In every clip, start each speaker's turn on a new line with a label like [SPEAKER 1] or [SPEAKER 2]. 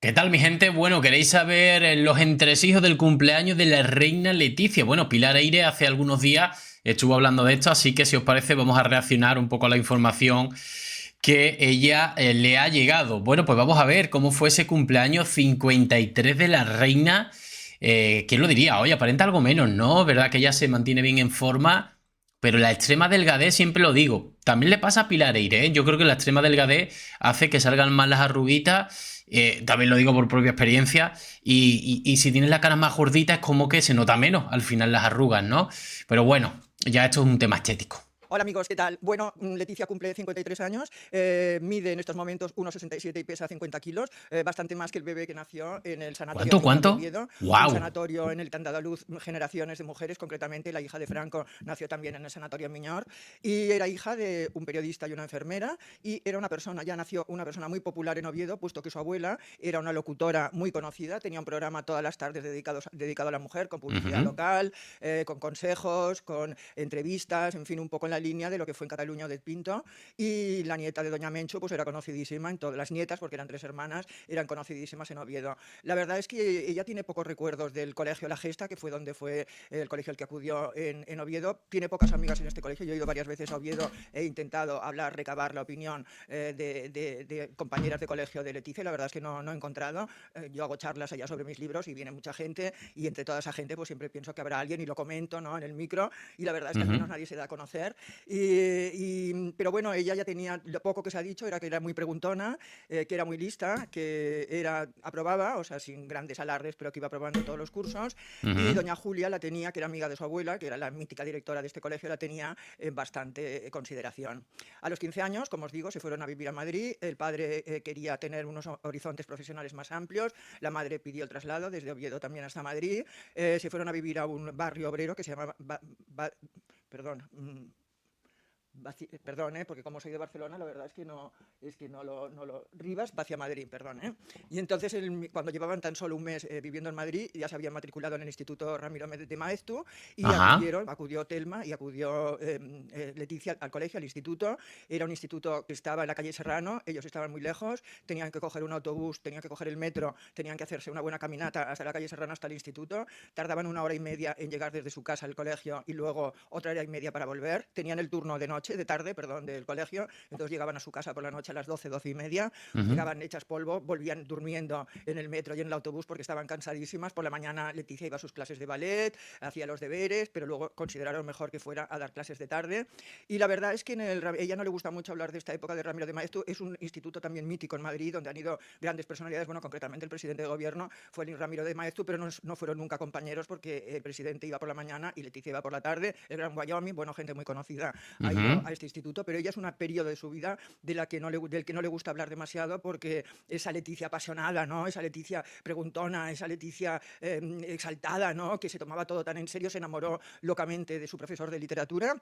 [SPEAKER 1] ¿Qué tal, mi gente? Bueno, ¿queréis saber los entresijos del cumpleaños de la reina Leticia? Bueno, Pilar Eire hace algunos días estuvo hablando de esto, así que si os parece vamos a reaccionar un poco a la información que ella le ha llegado. Bueno, pues vamos a ver cómo fue ese cumpleaños 53 de la reina. ¿Quién lo diría? Oye, aparenta algo menos, ¿no? ¿Verdad que ella se mantiene bien en forma? Pero la extrema delgadez, siempre lo digo, también le pasa a Pilar Eire, ¿eh? Yo creo que la extrema delgadez hace que salgan más las arruguitas, también lo digo por propia experiencia, y si tienes la cara más gordita es como que se nota menos al final las arrugas, ¿no? Pero bueno, ya esto es un tema estético.
[SPEAKER 2] Hola amigos, ¿qué tal? Bueno, Leticia cumple 53 años, mide en estos momentos 1,67 y pesa 50 kilos, bastante más que el bebé que nació en el Sanatorio
[SPEAKER 1] ¿Cuánto?
[SPEAKER 2] Miñor de
[SPEAKER 1] ¿Cuánto?
[SPEAKER 2] Oviedo, un
[SPEAKER 1] ¡Wow!
[SPEAKER 2] sanatorio en el que han dado a luz generaciones de mujeres, concretamente la hija de Franco nació también en el Sanatorio Miñor, y era hija de un periodista y una enfermera, y era una persona, ya nació una persona muy popular en Oviedo, puesto que su abuela era una locutora muy conocida, tenía un programa todas las tardes dedicado a la mujer, con publicidad local, con consejos, con entrevistas, en fin, un poco en la línea de lo que fue en Cataluña de Pinto, y la nieta de Doña Menchu pues era conocidísima en todas las nietas, porque eran tres hermanas, eran conocidísimas en Oviedo. La verdad es que ella tiene pocos recuerdos del colegio La Gesta, que fue donde fue el colegio al que acudió en Oviedo. Tiene pocas amigas en este colegio. Yo he ido varias veces a Oviedo, he intentado hablar, recabar la opinión de compañeras de colegio de Leticia, y la verdad es que no he encontrado. Yo hago charlas allá sobre mis libros y viene mucha gente, y entre toda esa gente pues siempre pienso que habrá alguien y lo comento, ¿no?, en el micro, y la verdad es que al menos nadie se da a conocer. Pero bueno, ella ya tenía, lo poco que se ha dicho era que era muy preguntona, que era muy lista, que aprobaba, o sea, sin grandes alardes, pero que iba aprobando todos los cursos. Y doña Julia la tenía, que era amiga de su abuela, que era la mítica directora de este colegio, la tenía en bastante consideración. A los 15 años, como os digo, se fueron a vivir a Madrid. El padre quería tener unos horizontes profesionales más amplios, la madre pidió el traslado desde Oviedo también hasta Madrid. Se fueron a vivir a un barrio obrero que se llama perdón, perdón, porque como soy de Barcelona, la verdad es que no lo Rivas hacia Madrid, perdón. Y entonces, cuando llevaban tan solo un mes viviendo en Madrid, ya se habían matriculado en el Instituto Ramiro de Maeztu, y
[SPEAKER 1] Ajá.
[SPEAKER 2] acudió Telma y acudió Leticia al colegio, al instituto. Era un instituto que estaba en la calle Serrano, ellos estaban muy lejos, tenían que coger un autobús, tenían que coger el metro, tenían que hacerse una buena caminata hasta la calle Serrano, hasta el instituto, tardaban 1 hora y media en llegar desde su casa al colegio y luego 1 hora y media para volver, tenían el turno de noche, de tarde, perdón, del colegio, entonces llegaban a su casa por la noche a las 12, 12 y media, llegaban hechas polvo, volvían durmiendo en el metro y en el autobús porque estaban cansadísimas. Por la mañana Leticia iba a sus clases de ballet, hacía los deberes, pero luego consideraron mejor que fuera a dar clases de tarde. Y la verdad es que ella no le gusta mucho hablar de esta época de Ramiro de Maeztu. Es un instituto también mítico en Madrid, donde han ido grandes personalidades. Bueno, concretamente el presidente de gobierno fue el Ramiro de Maeztu, pero no fueron nunca compañeros, porque el presidente iba por la mañana y Leticia iba por la tarde. El Gran Wyoming, bueno, gente muy conocida ha ido a este instituto, pero ella es un periodo de su vida del que no le gusta hablar demasiado, porque esa Leticia apasionada, ¿no?, esa Leticia preguntona, esa Leticia exaltada, ¿no?, que se tomaba todo tan en serio, se enamoró locamente de su profesor de literatura,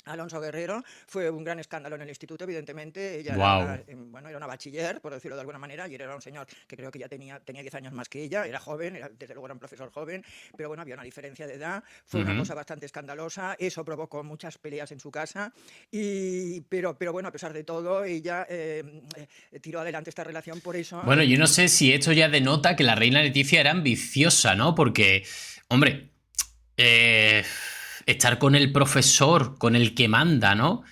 [SPEAKER 2] Alonso Guerrero. Fue un gran escándalo en el instituto, evidentemente. Ella
[SPEAKER 1] Wow.
[SPEAKER 2] era una bachiller, por decirlo de alguna manera, y era un señor que creo que ya tenía 10 años más que ella, era joven, desde luego era un profesor joven, pero bueno, había una diferencia de edad. Fue una cosa bastante escandalosa, eso provocó muchas peleas en su casa, pero bueno, a pesar de todo, ella tiró adelante esta relación. Por eso
[SPEAKER 1] Bueno, yo no sé si esto ya denota que la reina Leticia era ambiciosa, ¿no? Porque, hombre, eh, estar con el profesor, con el que manda, ¿no?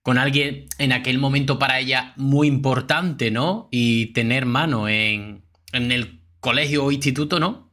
[SPEAKER 1] Con alguien en aquel momento para ella muy importante, ¿no? Y tener mano en el colegio o instituto, ¿no?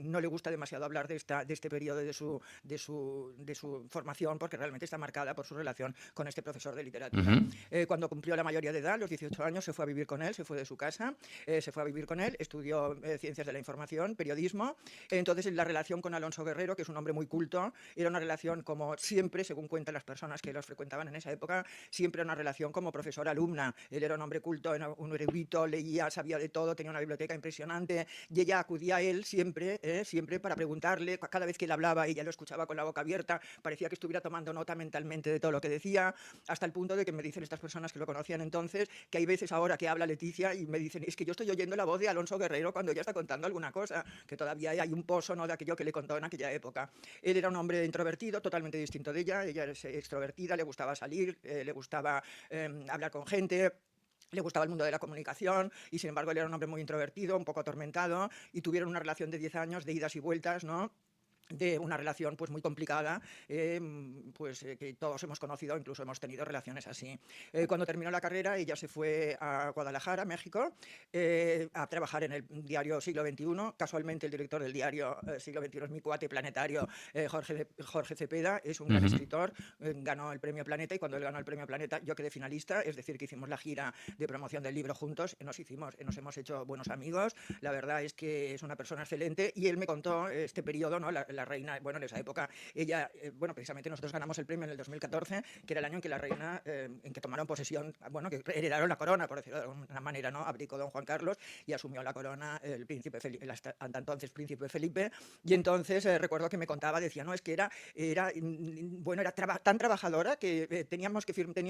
[SPEAKER 2] no le gusta demasiado hablar de este periodo de su formación, porque realmente está marcada por su relación con este profesor de literatura. Cuando cumplió la mayoría de edad, los 18 años, se fue a vivir con él, se fue de su casa, se fue a vivir con él, estudió ciencias de la información, periodismo. Entonces, la relación con Alonso Guerrero, que es un hombre muy culto, era una relación, como siempre, según cuentan las personas que los frecuentaban en esa época, siempre una relación como profesor-alumna. Él era un hombre culto, era un erudito, leía, sabía de todo, tenía una biblioteca impresionante, y ella acudía a él siempre para preguntarle. Cada vez que él hablaba, ella lo escuchaba con la boca abierta, parecía que estuviera tomando nota mentalmente de todo lo que decía, hasta el punto de que me dicen estas personas que lo conocían entonces, que hay veces ahora que habla Leticia y me dicen, es que yo estoy oyendo la voz de Alonso Guerrero cuando ella está contando alguna cosa, que todavía hay un pozo, ¿no?, de aquello que le contó en aquella época. Él era un hombre introvertido, totalmente distinto de ella. Ella es extrovertida, le gustaba salir, le gustaba hablar con gente. le gustaba el mundo de la comunicación y sin embargo él era un hombre muy introvertido, un poco atormentado y tuvieron una relación de 10 años de idas y vueltas, ¿no? De una relación pues muy complicada, que todos hemos conocido, incluso hemos tenido relaciones así. Cuando terminó la carrera, ella se fue a Guadalajara, México, a trabajar en el diario Siglo XXI. Casualmente el director del diario Siglo XXI es mi cuate planetario, Jorge Cepeda, es un gran escritor, ganó el premio Planeta y cuando él ganó el premio Planeta yo quedé finalista, es decir, que hicimos la gira de promoción del libro juntos, nos hemos hecho buenos amigos, la verdad es que es una persona excelente y él me contó este periodo, ¿no? La reina, bueno, en esa época, ella, bueno, precisamente nosotros ganamos el premio en el 2014, que era el año en que la reina, en que tomaron posesión, bueno, que heredaron la corona, por decirlo de alguna manera, ¿no? Abdicó don Juan Carlos y asumió la corona el príncipe Felipe, el hasta entonces príncipe Felipe, y entonces recuerdo que me contaba, decía, no, es que bueno, era tan trabajadora que tenía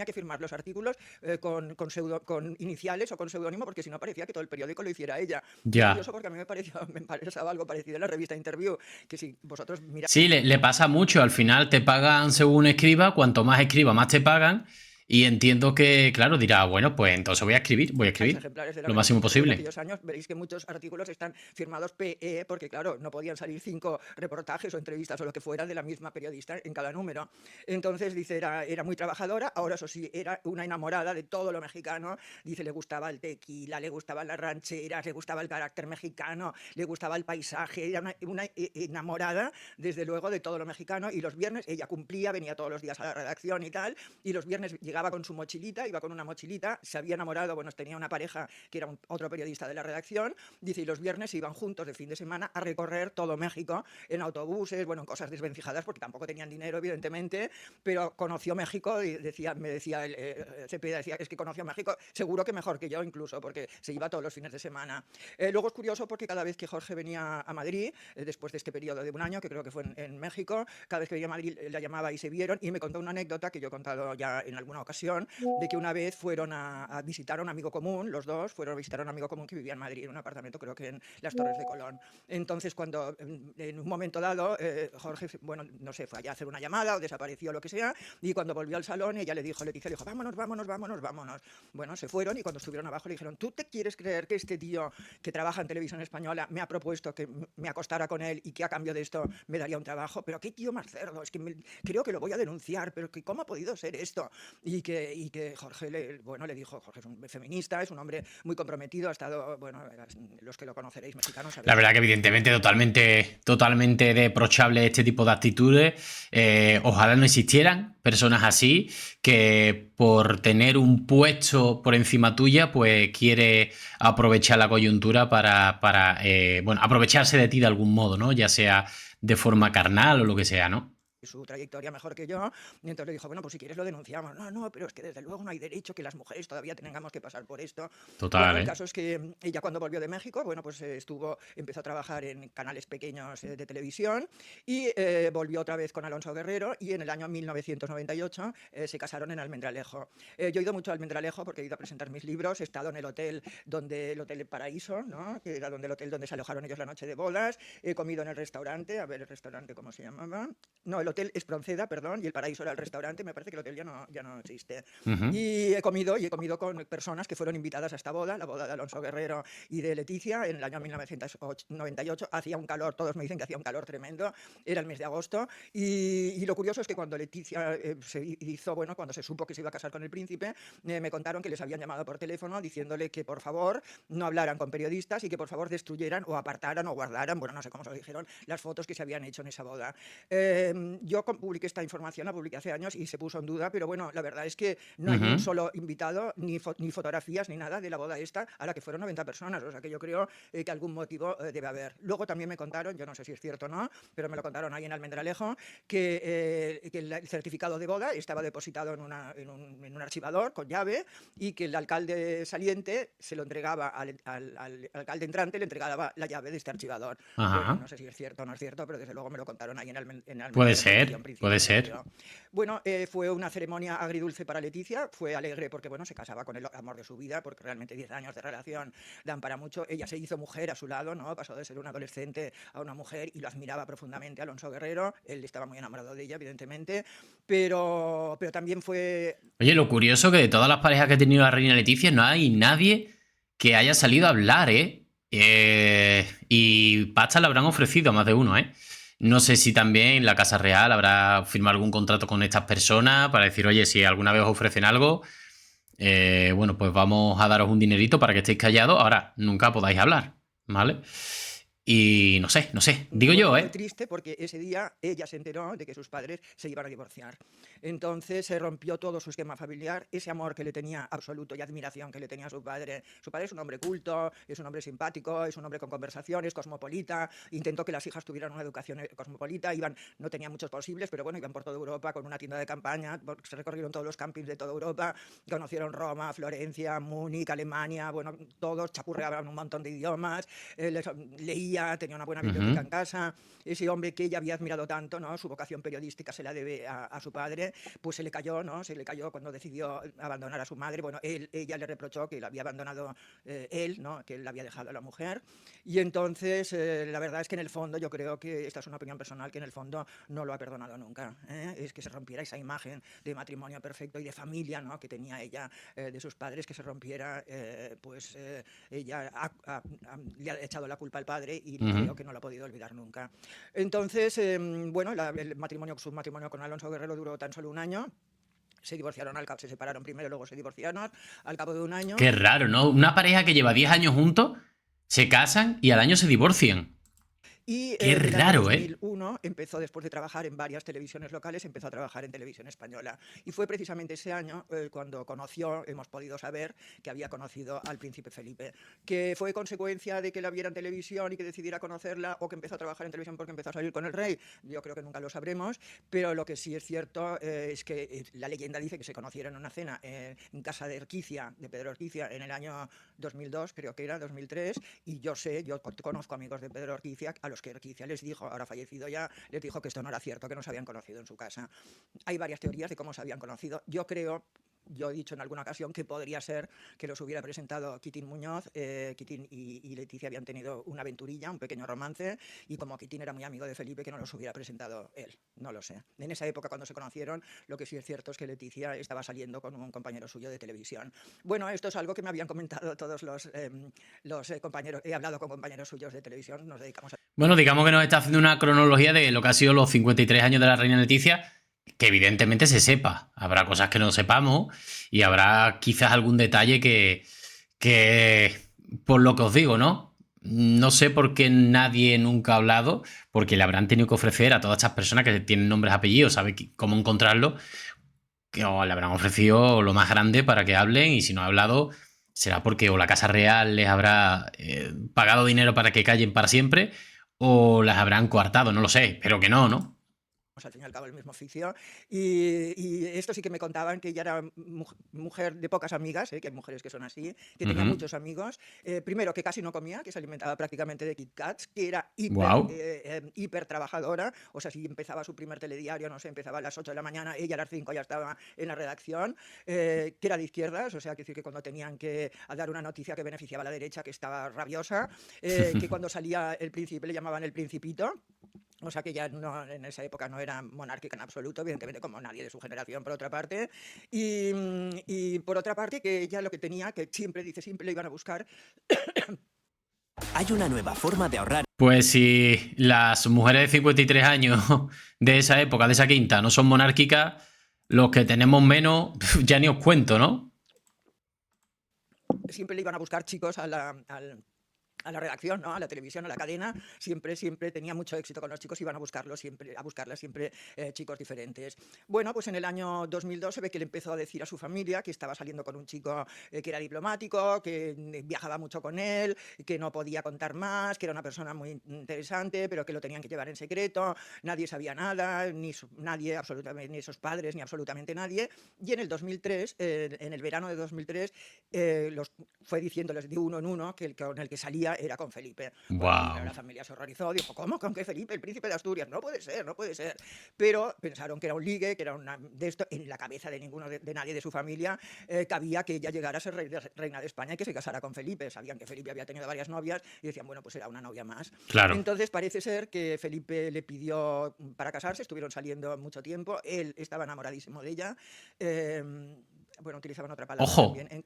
[SPEAKER 2] que firmar los artículos con iniciales o con seudónimo, porque si no parecía que todo el periódico lo hiciera ella. Y es
[SPEAKER 1] Ya.
[SPEAKER 2] curioso porque a mí me parecía algo parecido en la revista Interview, que si vosotros miráis
[SPEAKER 1] Sí, le pasa mucho. Al final te pagan según escriba. Cuanto más escriba, más te pagan. Y entiendo que, claro, dirá, bueno, pues entonces voy a escribir
[SPEAKER 2] ejemplares de la
[SPEAKER 1] lo
[SPEAKER 2] revista
[SPEAKER 1] máximo
[SPEAKER 2] Interview de
[SPEAKER 1] posible.
[SPEAKER 2] aquellos años, veréis que muchos artículos están firmados PE, porque claro, no podían salir 5 reportajes o entrevistas o lo que fuera de la misma periodista en cada número. Entonces, dice, era muy trabajadora, ahora eso sí, era una enamorada de todo lo mexicano. Dice, le gustaba el tequila, le gustaban las rancheras, le gustaba el carácter mexicano, le gustaba el paisaje, era una enamorada, desde luego, de todo lo mexicano. Y los viernes ella cumplía, venía todos los días a la redacción y tal, y los viernes llegaba con su mochilita, iba con una mochilita, se había enamorado, bueno, tenía una pareja que era otro periodista de la redacción, dice, y los viernes iban juntos de fin de semana a recorrer todo México en autobuses, bueno, en cosas desvencijadas porque tampoco tenían dinero, evidentemente, pero conoció México y me decía Cepeda, decía, es que conoció México, seguro que mejor que yo incluso, porque se iba todos los fines de semana. Luego es curioso porque cada vez que Jorge venía a Madrid, después de este periodo de un año, que creo que fue en México, cada vez que venía a Madrid la llamaba y se vieron, y me contó una anécdota que yo he contado ya en alguna ocasión, de que una vez fueron a visitar a un amigo común, los dos fueron a visitar a un amigo común que vivía en Madrid, en un apartamento, creo que en las Torres de Colón. Entonces, cuando en un momento dado, Jorge, bueno, no sé, fue allá a hacer una llamada o desapareció, lo que sea, y cuando volvió al salón, ella le dijo, vámonos, vámonos, vámonos, vámonos. Bueno, se fueron y cuando estuvieron abajo le dijeron, ¿tú te quieres creer que este tío que trabaja en televisión española me ha propuesto que me acostara con él y que a cambio de esto me daría un trabajo? Pero qué tío más cerdo, es que creo que lo voy a denunciar, pero que ¿cómo ha podido ser esto? Y que Jorge le dijo, Jorge es un feminista, es un hombre muy comprometido, ha estado, bueno, los que lo conoceréis mexicanos
[SPEAKER 1] La
[SPEAKER 2] sabéis.
[SPEAKER 1] verdad que evidentemente totalmente reprochable este tipo de actitudes. Ojalá no existieran personas así que por tener un puesto por encima tuya pues quiere aprovechar la coyuntura para bueno, aprovecharse de ti de algún modo, ¿no? Ya sea de forma carnal o lo que sea, ¿no?
[SPEAKER 2] Su trayectoria mejor que yo, y entonces le dijo, bueno, pues si quieres lo denunciamos. No, pero es que desde luego no hay derecho que las mujeres todavía tengamos que pasar por esto. Bueno,
[SPEAKER 1] Total,
[SPEAKER 2] el
[SPEAKER 1] ¿eh?
[SPEAKER 2] caso es que ella cuando volvió de México, bueno, pues empezó a trabajar en canales pequeños de televisión y volvió otra vez con Alonso Guerrero y en el año 1998 se casaron en Almendralejo. Yo he ido mucho a Almendralejo porque he ido a presentar mis libros, he estado en el hotel El Paraíso, ¿no? Que era el hotel donde se alojaron ellos la noche de bodas, he comido en el restaurante, a ver el restaurante cómo se llamaba, no, el hotel Espronceda, perdón, y el Paraíso era el restaurante, me parece que el hotel ya no existe.
[SPEAKER 1] Ujú.
[SPEAKER 2] Y he comido con personas que fueron invitadas a esta boda, la boda de Alonso Guerrero y de Leticia, en el año 1998. Hacía un calor, todos me dicen que hacía un calor tremendo, era el mes de agosto. Y lo curioso es que cuando Leticia cuando se supo que se iba a casar con el príncipe, me contaron que les habían llamado por teléfono diciéndole que por favor no hablaran con periodistas y que por favor destruyeran o apartaran o guardaran, bueno, no sé cómo se lo dijeron, las fotos que se habían hecho en esa boda. Yo publiqué esta información, la publiqué hace años y se puso en duda, pero bueno, la verdad es que no hay ni un
[SPEAKER 1] Ujú.
[SPEAKER 2] solo invitado, ni fotografías, ni nada de la boda esta, a la que fueron 90 personas, o sea que yo creo que algún motivo debe haber. Luego también me contaron, yo no sé si es cierto o no, pero me lo contaron ahí en Almendralejo, que el certificado de boda estaba depositado en un archivador con llave y que el alcalde saliente se lo entregaba al alcalde entrante, le entregaba la llave de este archivador. Bueno,
[SPEAKER 1] Ajá.
[SPEAKER 2] no sé si es cierto o no es cierto, pero desde luego me lo contaron ahí en
[SPEAKER 1] Puede
[SPEAKER 2] Almendralejo.
[SPEAKER 1] ser, puede ser.
[SPEAKER 2] Bueno, fue una ceremonia agridulce para Leticia, fue alegre porque, bueno, se casaba con el amor de su vida, porque realmente 10 años de relación dan para mucho. Ella se hizo mujer a su lado, ¿no? Pasó de ser una adolescente a una mujer y lo admiraba profundamente Alonso Guerrero. Él estaba muy enamorado de ella, evidentemente, pero también fue...
[SPEAKER 1] Oye, lo curioso que de todas las parejas que ha tenido la reina Leticia no hay nadie que haya salido a hablar, ¿eh? Y pasta le habrán ofrecido a más de uno, ¿eh? No sé si también la Casa Real habrá firmado algún contrato con estas personas para decir, oye, si alguna vez os ofrecen algo, bueno, pues vamos a daros un dinerito para que estéis callados. Ahora, nunca podáis hablar, ¿vale? Y no sé, digo
[SPEAKER 2] Bueno,
[SPEAKER 1] yo,
[SPEAKER 2] fue
[SPEAKER 1] ¿eh?
[SPEAKER 2] triste porque ese día ella se enteró de que sus padres se iban a divorciar. Entonces se rompió todo su esquema familiar, ese amor que le tenía absoluto y admiración que le tenía a su padre. Su padre es un hombre culto, es un hombre simpático, es un hombre con conversaciones, cosmopolita. Intentó que las hijas tuvieran una educación cosmopolita. No tenía muchos posibles, pero bueno, iban por toda Europa con una tienda de campaña. Se recorrieron todos los campings de toda Europa. Conocieron Roma, Florencia, Múnich, Alemania. Bueno, todos chapurreaban un montón de idiomas. Leía, tenía una buena biblioteca
[SPEAKER 1] Ujú.
[SPEAKER 2] en casa. Ese hombre que ella había admirado tanto, ¿no? Su vocación periodística se la debe a su padre, pues se le cayó, ¿no? Se le cayó cuando decidió abandonar a su madre. Bueno, ella le reprochó que la había abandonado él, ¿no? Que él la había dejado a la mujer. Y entonces, la verdad es que en el fondo, yo creo que esta es una opinión personal, que en el fondo no lo ha perdonado nunca. Es que se rompiera esa imagen de matrimonio perfecto y de familia, ¿no? Que tenía ella de sus padres, que se rompiera, ella le ha echado la culpa al padre y
[SPEAKER 1] Ujú.
[SPEAKER 2] creo que no lo ha podido olvidar nunca. Entonces, bueno, su matrimonio con Alonso Guerrero duró tan solo un año. Se divorciaron se separaron primero, luego se divorciaron al cabo de un año.
[SPEAKER 1] Qué raro, ¿no? Una pareja que lleva 10 años juntos, se casan y al año se divorcian.
[SPEAKER 2] Y
[SPEAKER 1] Qué
[SPEAKER 2] en el año
[SPEAKER 1] raro, ¿eh?
[SPEAKER 2] 2001 empezó, después de trabajar en varias televisiones locales, empezó a trabajar en televisión española. Y fue precisamente ese año cuando conoció, hemos podido saber, que había conocido al príncipe Felipe. Que fue consecuencia de que la viera en televisión y que decidiera conocerla, o que empezó a trabajar en televisión porque empezó a salir con el rey. Yo creo que nunca lo sabremos, pero lo que sí es cierto es que la leyenda dice que se conocieron en una cena en casa de Urquicia, de Pedro Urquicia, en el año 2002, creo que era 2003, y yo conozco amigos de Pedro Urquicia a los que Urquicia les dijo, ahora fallecido ya, les dijo que esto no era cierto, que no se habían conocido en su casa. Hay varias teorías de cómo se habían conocido. Yo he dicho en alguna ocasión que podría ser que los hubiera presentado Quitín Muñoz. Quitín y Leticia habían tenido una aventurilla, un pequeño romance, y como Quitín era muy amigo de Felipe, que no los hubiera presentado él. No lo sé. En esa época, cuando se conocieron, lo que sí es cierto es que Leticia estaba saliendo con un compañero suyo de televisión. Bueno, esto es algo que me habían comentado todos los compañeros. He hablado con compañeros suyos de televisión, nos dedicamos a...
[SPEAKER 1] Bueno, digamos que nos está haciendo una cronología de lo que ha sido los 53 años de la reina Leticia, que evidentemente se sepa. Habrá cosas que no sepamos y habrá quizás algún detalle que por lo que os digo, ¿no? No sé por qué nadie nunca ha hablado, porque le habrán tenido que ofrecer a todas estas personas que tienen nombres, apellidos, sabe cómo encontrarlo, que o le habrán ofrecido lo más grande para que hablen, y si no ha hablado será porque o la Casa Real les habrá pagado dinero para que callen para siempre, o las habrán coartado, no lo sé, pero que no, ¿no?
[SPEAKER 2] al fin y al cabo el mismo oficio, y esto sí que me contaban que ella era mujer de pocas amigas, que hay mujeres que son así, que tenía muchos amigos, primero que casi no comía, que se alimentaba prácticamente de Kit Kats, que era
[SPEAKER 1] Wow.
[SPEAKER 2] hiper trabajadora, o sea, si empezaba su primer telediario, no sé, empezaba a las 8 de la mañana, ella a las 5 ya estaba en la redacción, que era de izquierdas, o sea, que decir que cuando tenían que dar una noticia que beneficiaba a la derecha, que estaba rabiosa, que cuando salía el príncipe le llamaban el principito. O sea que ya no, en esa época no era monárquica en absoluto, evidentemente como nadie de su generación, por otra parte. Y por otra parte, que ella lo que tenía, que siempre, dice, siempre le iban a buscar.
[SPEAKER 3] Hay una nueva forma de ahorrar.
[SPEAKER 1] Pues si las mujeres de 53 años de esa época, de esa quinta, no son monárquicas, los que tenemos menos, ya ni os cuento, ¿no?
[SPEAKER 2] Siempre le iban a buscar chicos a la redacción, ¿no? A la televisión, a la cadena, siempre tenía mucho éxito con los chicos, iban a buscarla siempre chicos diferentes. Bueno, pues en el año 2002 se ve que le empezó a decir a su familia que estaba saliendo con un chico que era diplomático, que viajaba mucho con él, que no podía contar más, que era una persona muy interesante, pero que lo tenían que llevar en secreto, nadie sabía nada, nadie, absolutamente, ni sus padres, ni absolutamente nadie. Y en el 2003, en el verano de 2003, fue diciéndoles de uno en uno con el que salía familia era con Felipe. Bueno, primero
[SPEAKER 1] Wow.
[SPEAKER 2] la familia se horrorizó, dijo, ¿cómo con qué Felipe, el príncipe de Asturias? No puede ser, no puede ser. Pero pensaron que era un ligue, que era una de esto, en la cabeza de ninguno de nadie de su familia cabía que ella llegara a ser reina de España y que se casara con Felipe. Sabían que Felipe había tenido varias novias y decían, bueno, pues era una novia más.
[SPEAKER 1] Claro.
[SPEAKER 2] Entonces parece ser que Felipe le pidió para casarse, estuvieron saliendo mucho tiempo, él estaba enamoradísimo de ella. eh, bueno, utilizaban otra palabra
[SPEAKER 1] Ojo,
[SPEAKER 2] también.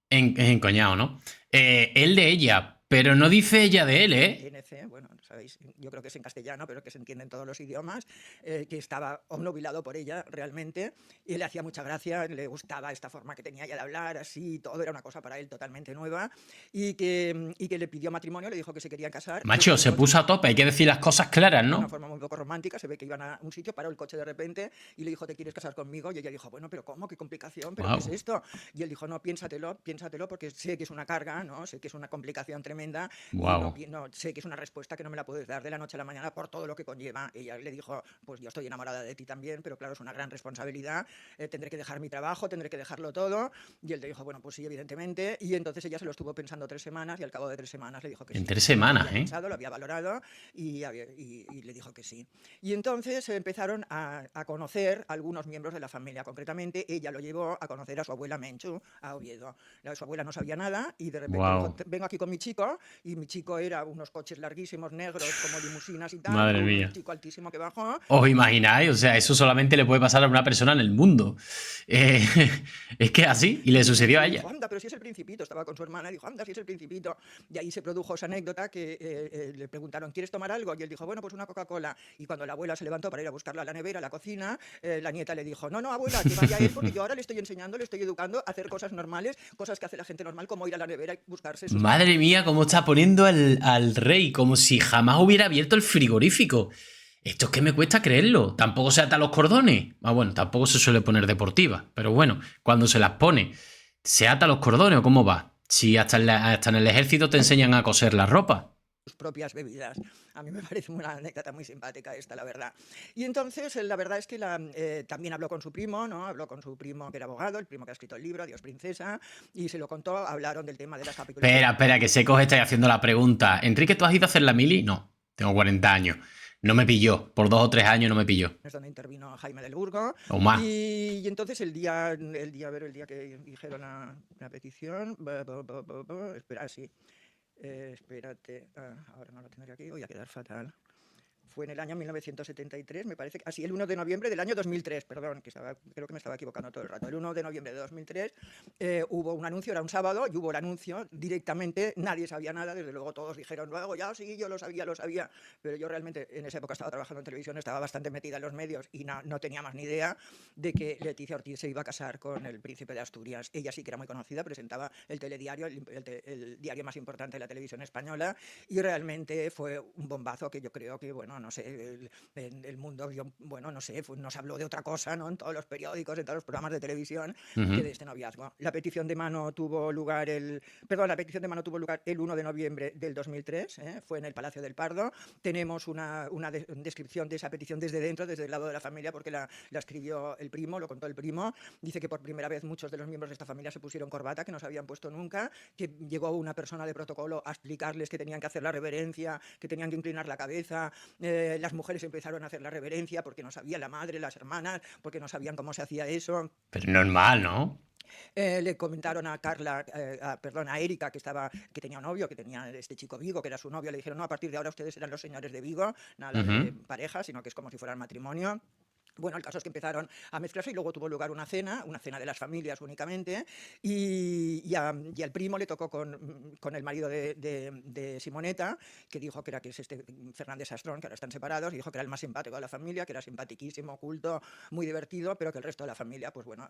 [SPEAKER 1] encoñado, ¿no? Él de ella, pero no dice ella de él, ¿eh?
[SPEAKER 2] NC, bueno, sabéis, yo creo que es en castellano, pero que se entiende en todos los idiomas, que estaba obnubilado por ella realmente, y le hacía mucha gracia, le gustaba esta forma que tenía ella de hablar, así, todo era una cosa para él totalmente nueva, y que le pidió matrimonio, le dijo que se querían casar.
[SPEAKER 1] Macho, se puso a tope, hay que decir las cosas claras,
[SPEAKER 2] De una
[SPEAKER 1] ¿no?
[SPEAKER 2] forma muy poco romántica, se ve que iban a un sitio, paró el coche de repente y le dijo, ¿te quieres casar conmigo? Y ella dijo, bueno, pero ¿cómo? ¿Qué complicación? ¿Pero qué es
[SPEAKER 1] Wow.
[SPEAKER 2] esto? Y él dijo, no, piénsatelo, piénsatelo, porque sé que es una carga, ¿no? Sé que es una complicación tremenda y
[SPEAKER 1] Wow.
[SPEAKER 2] no sé que es una respuesta que no me la puedes dar de la noche a la mañana por todo lo que conlleva. Ella le dijo, pues yo estoy enamorada de ti también, pero claro, es una gran responsabilidad, tendré que dejar mi trabajo, tendré que dejarlo todo. Y él le dijo, bueno, pues sí, evidentemente. Y entonces ella se lo estuvo pensando 3 semanas y al cabo de 3 semanas le dijo que
[SPEAKER 1] En
[SPEAKER 2] sí.
[SPEAKER 1] 3 semanas,
[SPEAKER 2] Lo había
[SPEAKER 1] ¿eh?
[SPEAKER 2] pensado, lo había valorado y le dijo que sí. Y entonces empezaron a conocer algunos miembros de la familia. Concretamente, ella lo llevó a conocer a su abuela Menchu, a Oviedo. Su abuela no sabía nada y de repente dijo,
[SPEAKER 1] Wow.
[SPEAKER 2] vengo aquí con mi chico, y mi chico era unos coches larguísimos, negros, como limusinas y tal,
[SPEAKER 1] Madre
[SPEAKER 2] un
[SPEAKER 1] mía.
[SPEAKER 2] chico altísimo que bajó.
[SPEAKER 1] ¿Os imagináis? O sea, eso solamente le puede pasar a una persona en el mundo. Eh, es que así, y le sucedió a
[SPEAKER 2] Y
[SPEAKER 1] ella.
[SPEAKER 2] dijo, anda, pero si es el Principito, estaba con su hermana, y dijo, anda, si es el Principito. Y ahí se produjo esa anécdota que le preguntaron, ¿quieres tomar algo? Y él dijo, bueno, pues una Coca-Cola. Y cuando la abuela se levantó para ir a buscarla a la nevera, a la cocina, la nieta le dijo, no, no, abuela, que vaya él, porque yo ahora le estoy enseñando, le estoy educando a hacer cosas normales, cosas que hace la gente normal, como ir a la nevera y buscarse sus...
[SPEAKER 1] Madre mía, cómo está poniendo al rey, como si jamás hubiera abierto el frigorífico. Esto es que me cuesta creerlo. Tampoco se ata los cordones. Ah, bueno, tampoco se suele poner deportiva. Pero bueno, cuando se las pone, ¿se ata los cordones o cómo va? Si hasta en el ejército te enseñan a coser la ropa.
[SPEAKER 2] propias bebidas. A mí me parece una anécdota muy simpática esta, la verdad. Y entonces, la verdad es que también habló con su primo, ¿no? Habló con su primo que era abogado, el primo que ha escrito el libro, Dios Princesa, y se lo contó, hablaron del tema de las
[SPEAKER 1] Espera,
[SPEAKER 2] apiculaciones.
[SPEAKER 1] espera, que Seco estáis haciendo la pregunta. Enrique, ¿tú has ido a hacer la mili? No, tengo 40 años. No me pilló. Por 2 o 3 años no me pilló.
[SPEAKER 2] Es donde intervino Jaime del Burgo.
[SPEAKER 1] O más.
[SPEAKER 2] Y entonces el día que dijeron la petición, espera, sí. Espérate, ahora no lo tendré aquí, voy a quedar fatal. Fue en el año 1973, me parece, así, el 1 de noviembre del año 2003, perdón, creo que me estaba equivocando todo el rato. El 1 de noviembre de 2003 hubo un anuncio, era un sábado, y hubo el anuncio directamente, nadie sabía nada, desde luego todos dijeron, luego ya sí, yo lo sabía, pero yo realmente en esa época estaba trabajando en televisión, estaba bastante metida en los medios y no tenía más ni idea de que Leticia Ortiz se iba a casar con el príncipe de Asturias. Ella sí que era muy conocida, presentaba el telediario, el diario más importante de la televisión española, y realmente fue un bombazo que yo creo que, bueno, no sé, el mundo, bueno, no sé, nos habló de otra cosa, ¿no? En todos los periódicos, en todos los programas de televisión, que de este noviazgo. La petición de mano tuvo lugar el 1 de noviembre del 2003, fue en el Palacio del Pardo. Tenemos una descripción de esa petición desde dentro, desde el lado de la familia, porque la escribió el primo, lo contó el primo. Dice que por primera vez muchos de los miembros de esta familia se pusieron corbata, que no se habían puesto nunca, que llegó una persona de protocolo a explicarles que tenían que hacer la reverencia, que tenían que inclinar la cabeza. Las mujeres empezaron a hacer la reverencia porque no sabía la madre, las hermanas, porque no sabían cómo se hacía eso.
[SPEAKER 1] Pero normal, ¿no?
[SPEAKER 2] Le comentaron a Carla, a Erika, que tenía un novio, que tenía este chico Vigo, que era su novio, le dijeron, no, a partir de ahora ustedes serán los señores de Vigo, nada de pareja, sino que es como si fueran matrimonio. Bueno, el caso es que empezaron a mezclarse y luego tuvo lugar una cena de las familias únicamente, y al primo le tocó con el marido de Simoneta, que dijo que es este Fernández Astrón, que ahora están separados, y dijo que era el más simpático de la familia, que era simpatiquísimo, culto, muy divertido, pero que el resto de la familia, pues bueno,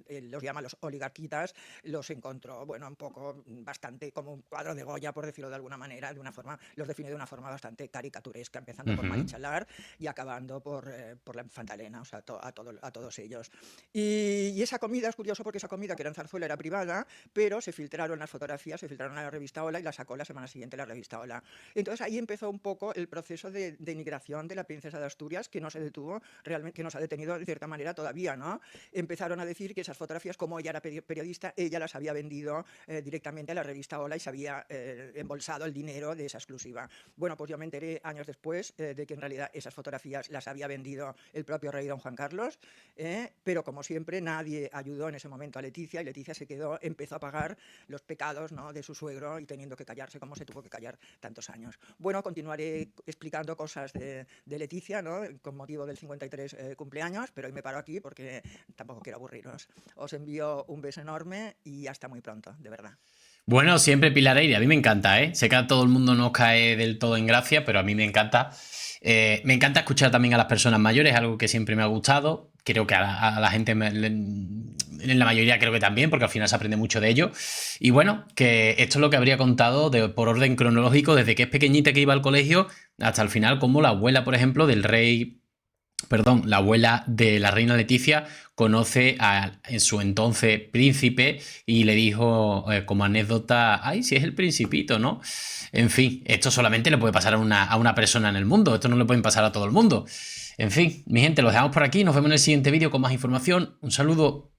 [SPEAKER 2] él los llama los oligarquitas, los encontró, bueno, un poco, bastante como un cuadro de Goya, por decirlo de alguna manera, los define de una forma bastante caricaturesca, empezando por Marichalar y acabando por la fantasía Magdalena, o sea, a todos ellos. Y esa comida es curioso porque esa comida, que era en Zarzuela, era privada, pero se filtraron las fotografías, se filtraron a la revista Hola y la sacó la semana siguiente la revista Hola. Entonces ahí empezó un poco el proceso de denigración de la princesa de Asturias, que no se detuvo realmente, que nos ha detenido de cierta manera todavía, ¿no? Empezaron a decir que esas fotografías, como ella era periodista, ella las había vendido directamente a la revista Hola y se había embolsado el dinero de esa exclusiva. Bueno, pues yo me enteré años después de que en realidad esas fotografías las había vendido el propio rey don Juan Carlos, pero como siempre nadie ayudó en ese momento a Leticia, y Leticia empezó a pagar los pecados, ¿no?, de su suegro, y teniendo que callarse como se tuvo que callar tantos años. Bueno, continuaré explicando cosas de Leticia, ¿no?, con motivo del 53 cumpleaños, pero hoy me paro aquí porque tampoco quiero aburriros. Os envío un beso enorme y hasta muy pronto, de verdad.
[SPEAKER 1] Bueno, siempre Pilar Eire, a mí me encanta, ¿eh? Sé que a todo el mundo no cae del todo en gracia, pero a mí me encanta. Me encanta escuchar también a las personas mayores, algo que siempre me ha gustado. Creo que a la gente, en la mayoría creo que también, porque al final se aprende mucho de ello. Y bueno, que esto es lo que habría contado por orden cronológico, desde que es pequeñita que iba al colegio hasta el final, como la abuela, por ejemplo, del rey... Perdón, la abuela de la reina Leticia conoce en su entonces príncipe y le dijo como anécdota, ay, si es el principito, ¿no? En fin, esto solamente le puede pasar a una persona en el mundo, esto no le puede pasar a todo el mundo. En fin, mi gente, lo dejamos por aquí, nos vemos en el siguiente vídeo con más información. Un saludo.